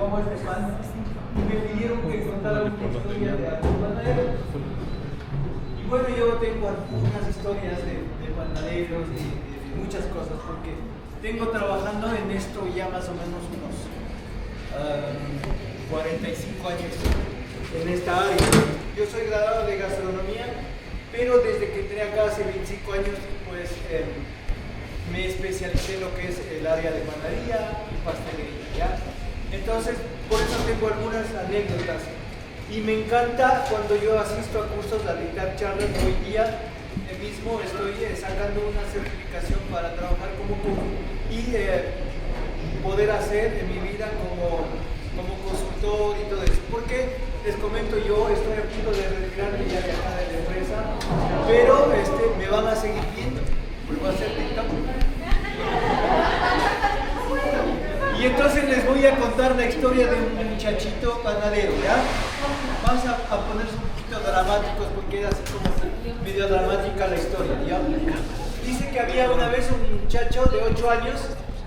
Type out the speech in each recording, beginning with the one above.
amo este pan, y me pidieron que contara una historia de algún panadero. Y bueno, yo tengo algunas historias de panaderos, de muchas cosas, porque tengo trabajando en esto ya más o menos unos 45 años en esta área. Yo soy graduado de gastronomía, pero desde que entré acá hace 25 años, pues me especialicé en lo que es el área de panadería y pastelería, ¿ya? Entonces, por eso tengo algunas anécdotas. Y me encanta cuando yo asisto a cursos a dictar charlas. Hoy día mismo estoy sacando una certificación para trabajar como coach y poder hacer en mi vida como consultor y todo eso. Porque les comento, yo estoy a punto de retirarme ya de acá de la empresa, pero me van a seguir viendo. Voy a hacer TikTok. Y entonces les voy a contar la historia de un muchachito panadero, ¿ya? Vamos a ponerse un poquito dramáticos porque era así como medio dramática la historia, ¿ya? Dice que había una vez un muchacho de 8 años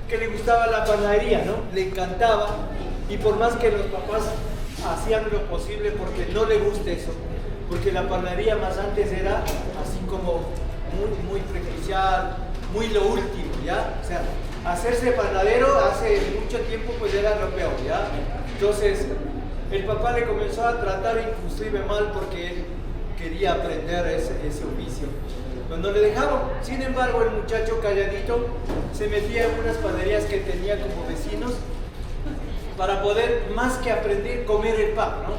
que le gustaba la panadería, ¿no? Le encantaba, y por más que los papás hacían lo posible porque no le guste eso, porque la panadería más antes era así como muy prejuicial, muy lo último, ¿ya? O sea, hacerse panadero hace mucho tiempo pues era lo peor, ¿ya? Entonces el papá le comenzó a tratar inclusive mal porque él quería aprender ese oficio. Pues no le dejaron. Sin embargo, el muchacho calladito se metía en unas panaderías que tenía como vecinos para poder, más que aprender, comer el pan, ¿no?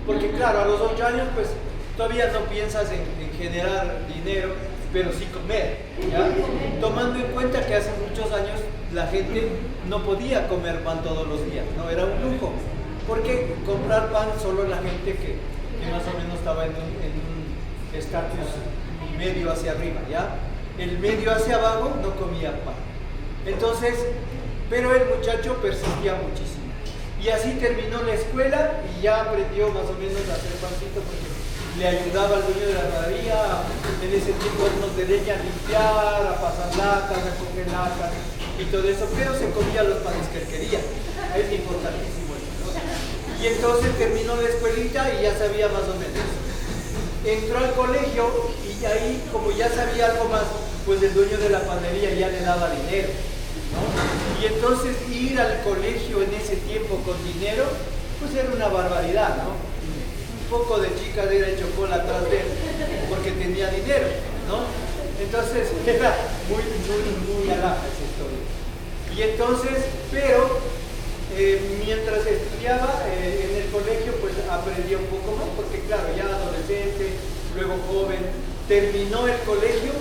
Porque claro, a los 8 años pues todavía no piensas en generar dinero, pero sí comer, ¿ya? Tomando en cuenta que hace muchos años la gente no podía comer pan todos los días, ¿no? Era un lujo, porque comprar pan solo la gente que más o menos estaba en un estatus medio hacia arriba, ¿ya? El medio hacia abajo no comía pan. Entonces, pero el muchacho persistía muchísimo. Y así terminó la escuela y ya aprendió más o menos a hacer pancito porque le ayudaba al dueño de la panadería, en ese tiempo hornos de leña, a limpiar, a pasar latas, a coger latas y todo eso, pero se comía los panes que él quería. Es importantísimo eso, ¿no? Y entonces terminó la escuelita y ya sabía más o menos. Entró al colegio y ahí, como ya sabía algo más, pues el dueño de la panadería ya le daba dinero, ¿no? Y entonces ir al colegio en ese tiempo con dinero, pues era una barbaridad, ¿no? Un poco de chicadera y chocolate atrás de él, porque tenía dinero, ¿no? Entonces era muy alhaja esa historia. Y entonces, pero mientras estudiaba en el colegio, pues aprendía un poco más, porque claro, ya adolescente, luego joven, terminó el colegio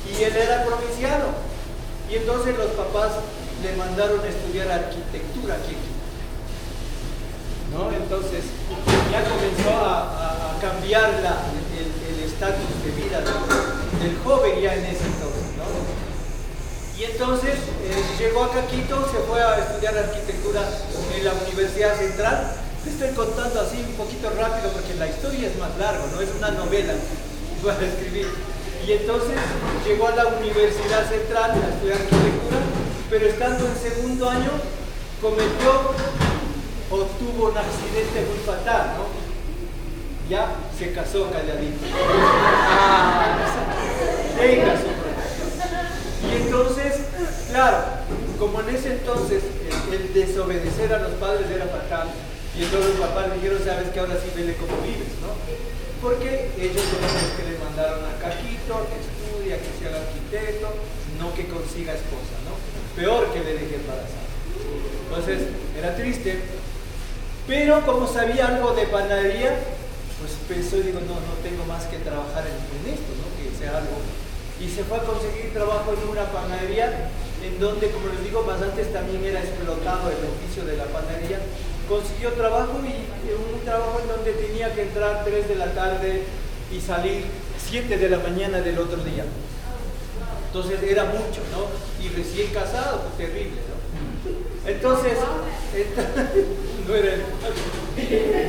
y él era provinciano. Y entonces los papás le mandaron a estudiar arquitectura aquí, ¿no? Entonces ya comenzó a cambiar el estatus de vida del joven ya en ese entonces, ¿no? Y entonces llegó a Quito, se fue a estudiar arquitectura en la Universidad Central. Te estoy contando así un poquito rápido porque la historia es más larga, no es una novela para escribir. Y entonces llegó a la Universidad Central a estudiar arquitectura, pero estando en segundo año cometió o tuvo un accidente muy fatal, ¿no? Ya se casó calladito. Venga, y entonces, claro, como en ese entonces el desobedecer a los padres era fatal, y entonces los papás le dijeron, sabes que ahora sí vele cómo vives, ¿no? Porque ellos son los que le mandaron a Quito, que estudia, que sea arquitecto, no que consiga esposa, ¿no? Peor que le deje embarazada. Entonces, era triste, pero como sabía algo de panadería, pues pensó y digo, no tengo más que trabajar en esto, ¿no? Que sea algo. Y se fue a conseguir trabajo en una panadería, en donde, como les digo, más antes también era explotado el oficio de la panadería. Consiguió trabajo y un trabajo en donde tenía que entrar 3 de la tarde y salir 7 de la mañana del otro día. Entonces era mucho, ¿no? Y recién casado, pues terrible, ¿no? Entonces, no era él,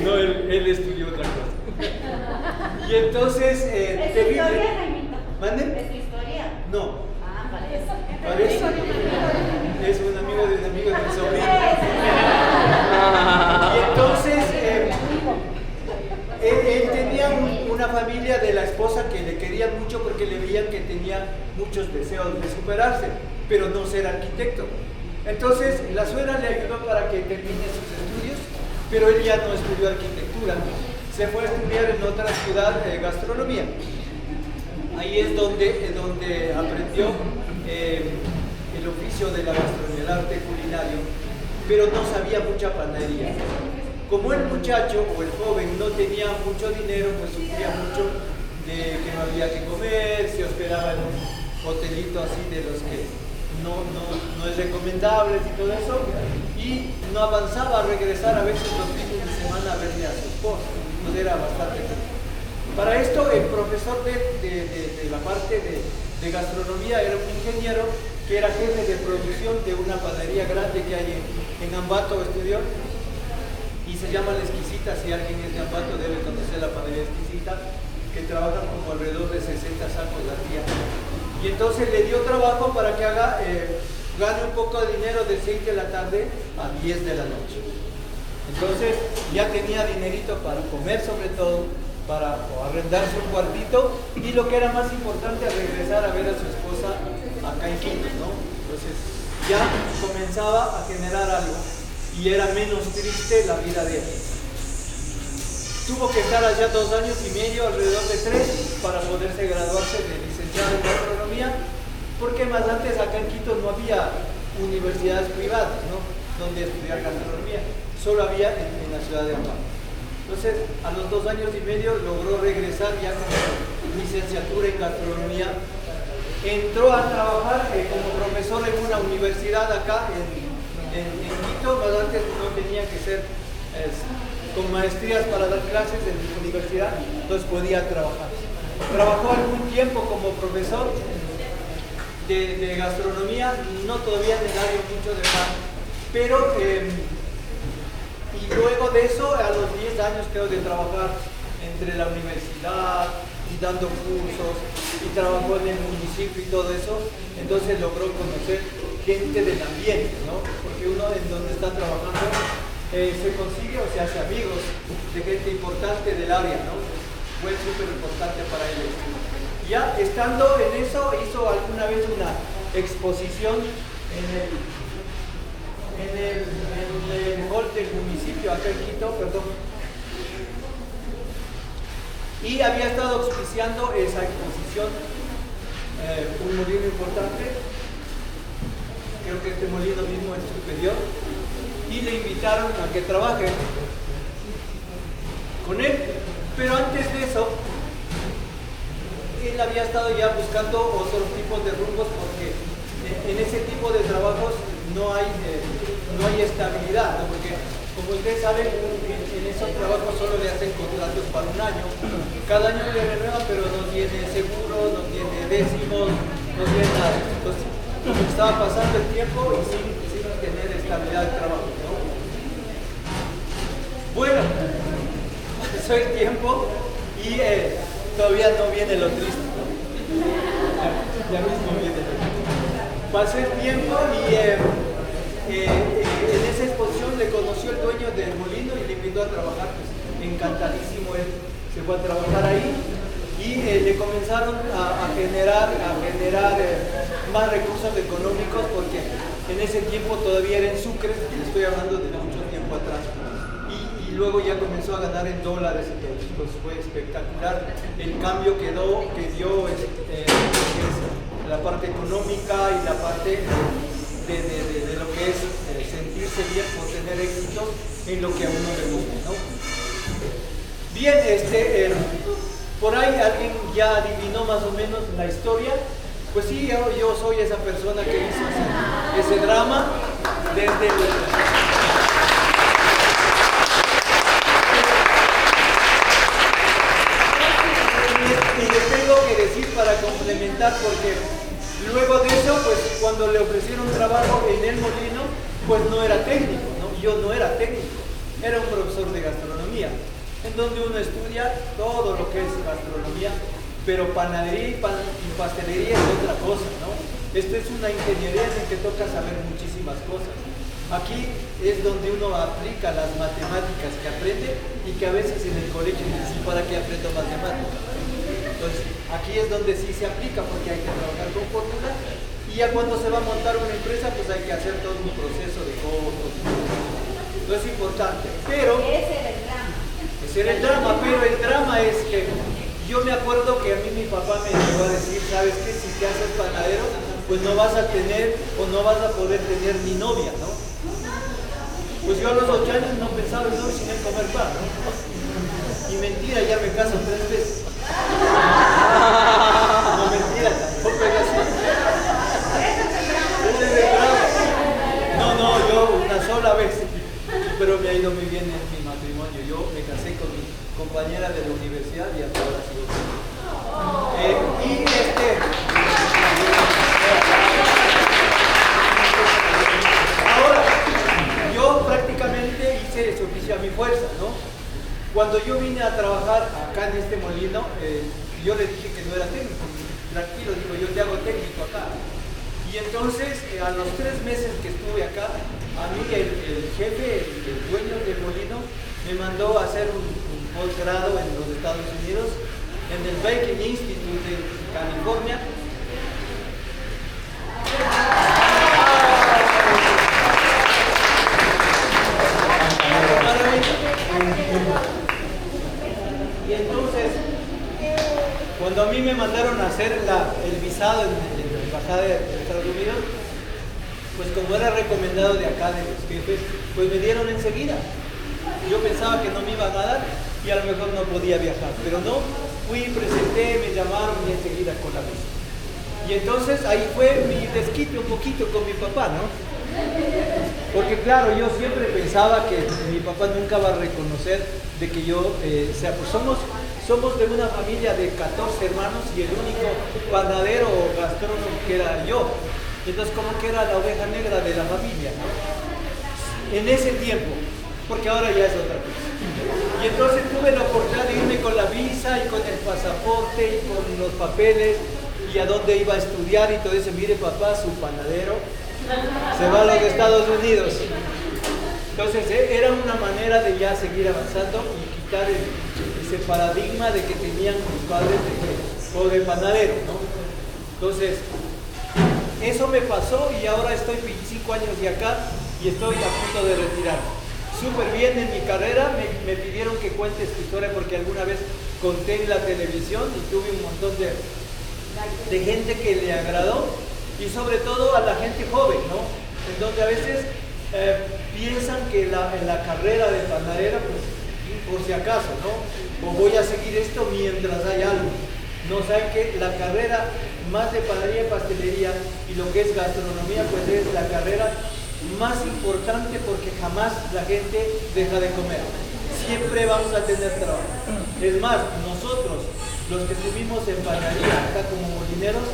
no, él estudió otra cosa. Y entonces, terrible. ¿Mande? ¿Es tu historia? No. Ah, parece. Parece. Es un amigo de mi sobrino. muchos deseos de superarse, pero no ser arquitecto. Entonces la suegra le ayudó para que termine sus estudios, pero él ya no estudió arquitectura, se fue a estudiar en otra ciudad gastronomía. Ahí es donde aprendió el oficio de la gastronomía, el arte culinario, pero no sabía mucha panadería. Como el muchacho o el joven no tenía mucho dinero, pues sufría mucho de que no había que comer, se hospedaba en un hotelito así de los que no es recomendable y todo eso, y no avanzaba a regresar a veces los fines de semana a verle a su esposa. Entonces era bastante difícil. Para esto el profesor de la parte de gastronomía era un ingeniero que era jefe de producción de una panadería grande que hay en Ambato, estudió, y se llama La Exquisita. Si alguien es de Ambato debe conocer la panadería Exquisita, que trabaja como alrededor de 60 sacos al día. Y entonces le dio trabajo para que gane un poco de dinero de 6 de la tarde a 10 de la noche. Entonces ya tenía dinerito para comer, sobre todo, para arrendarse un cuartito, y lo que era más importante, regresar a ver a su esposa acá en Quito, ¿no? Entonces ya comenzaba a generar algo y era menos triste la vida de él. Tuvo que estar allá 2 años y medio, alrededor de 3, para poderse graduarse de licenciado en gastronomía, porque más antes acá en Quito no había universidades privadas, ¿no?, donde estudiar gastronomía, solo había en la ciudad de Ambato. Entonces, a los 2 años y medio logró regresar ya con licenciatura en gastronomía. Entró a trabajar como profesor en una universidad acá en Quito, más antes no tenía que ser con maestrías para dar clases en la universidad, entonces podía trabajar. Trabajó algún tiempo como profesor de gastronomía, no todavía en el área mucho de mar, pero y luego de eso, a los 10 años creo de trabajar entre la universidad y dando cursos, y trabajó en el municipio y todo eso, entonces logró conocer gente del ambiente, ¿no? Porque uno en donde está trabajando se consigue o se hace amigos de gente importante del área, ¿no? Fue súper importante para él. Ya estando en eso, hizo alguna vez una exposición en el hall del municipio, acá en Quito, perdón. Y había estado auspiciando esa exposición un molino importante, creo que este molino mismo es superior, y le invitaron a que trabaje con él. Pero antes de eso, él había estado ya buscando otros tipos de rumbos, porque en ese tipo de trabajos no hay estabilidad, ¿no? Porque como ustedes saben, en esos trabajos solo le hacen contratos para un año, cada año le renuevan, pero no tiene seguro, no tiene décimos, no tiene nada. Entonces estaba pasando el tiempo y sin tener estabilidad de trabajo, ¿no? Bueno, pasó el tiempo y todavía no viene lo triste, ¿no? Ya mismo viene lo triste. Pasó el tiempo y en esa exposición le conoció el dueño del molino y le invitó a trabajar, pues encantadísimo él se fue a trabajar ahí, y le comenzaron a generar más recursos económicos, porque en ese tiempo todavía era en sucres, estoy hablando de mucho tiempo atrás, y luego ya comenzó a ganar en dólares, entonces pues fue espectacular el cambio que dio la parte económica y la parte de lo que es sentirse bien por tener éxito en lo que a uno le gusta, ¿no? Bien, por ahí alguien ya adivinó más o menos la historia. Pues sí, yo soy esa persona que hizo ese drama desde y les tengo que decir para complementar, porque luego de eso, pues cuando le ofrecieron trabajo en el molino, pues no era técnico, ¿no? Yo no era técnico, era un profesor de gastronomía, en donde uno estudia todo lo que es gastronomía, pero panadería y pastelería es otra cosa, ¿no? Esto es una ingeniería en la que toca saber muchísimas cosas. Aquí es donde uno aplica las matemáticas que aprende y que a veces en el colegio dicen, ¿para qué aprendo matemáticas? Entonces, aquí es donde sí se aplica porque hay que trabajar con fórmula y ya cuando se va a montar una empresa, pues hay que hacer todo un proceso de costos. No es importante, pero Ese era el drama. ese era el drama, pero el drama es que yo me acuerdo que a mí mi papá me llegó a decir, ¿sabes qué? Si te haces panadero, pues no vas a tener o no vas a poder tener ni novia, ¿no? Pues yo a los 8 años no pensaba en no sin el comer pan, ¿no? Y mentira, ya me caso 3 veces. No, mentira, tampoco es así. Ese es el drama. No, yo una sola vez. Pero me ha ido muy bien en mi matrimonio. Yo me casé con mi compañera de la universidad y hasta ahora sigo con ahora, yo prácticamente hice ese oficio a mi fuerza, ¿no? Cuando yo vine a trabajar acá en este molino, yo le dije que no era técnico. Tranquilo, digo, yo te hago técnico acá. Y entonces, a los 3 meses que estuve acá, a mí el jefe, el dueño del molino, me mandó a hacer un posgrado en los Estados Unidos, en el Baking Institute de California. Y entonces, cuando a mí me mandaron a hacer el visado en la embajada de Estados Unidos, pues como era recomendado de acá, de los jefes, pues me dieron enseguida. Yo pensaba que no me iban a dar y a lo mejor no podía viajar, pero no, fui, presenté, me llamaron y enseguida con la visa. Y entonces ahí fue mi desquite un poquito con mi papá, ¿no? Porque claro, yo siempre pensaba que mi papá nunca va a reconocer de que yo, pues somos de una familia de 14 hermanos y el único panadero o gastrónomo que era yo. Entonces como que era la oveja negra de la familia, ¿no? En ese tiempo, porque ahora ya es otra cosa. Y entonces tuve la oportunidad de irme con la visa y con el pasaporte y con los papeles y a dónde iba a estudiar y todo eso. Mire papá, su panadero se va a los Estados Unidos. Entonces era una manera de ya seguir avanzando y quitar ese paradigma de que tenían mis padres de panadero, ¿no? Entonces, eso me pasó y ahora estoy 25 años de acá y estoy a punto de retirar. Súper bien en mi carrera, me pidieron que cuente esta historia porque alguna vez conté en la televisión y tuve un montón de gente que le agradó y sobre todo a la gente joven, ¿no? En donde a veces piensan que en la carrera de panadero, pues por si acaso, ¿no? O voy a seguir esto mientras hay algo. No saben que la carrera más de panadería y pastelería y lo que es gastronomía, pues es la carrera más importante porque jamás la gente deja de comer. Siempre vamos a tener trabajo. Es más, nosotros, los que estuvimos en panadería acá como molineros,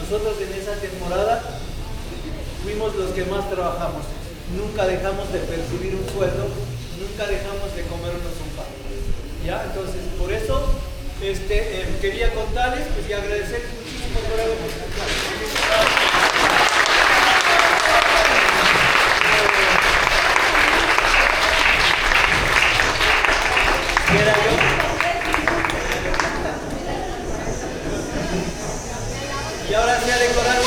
nosotros en esa temporada fuimos los que más trabajamos. Nunca dejamos de percibir un sueldo, nunca dejamos de comernos un pan. ¿Ya? Entonces, por eso quería contarles pues, y agradecerles muchísimo por haberme escuchado. ¿Era yo? Y ahora sí a decorar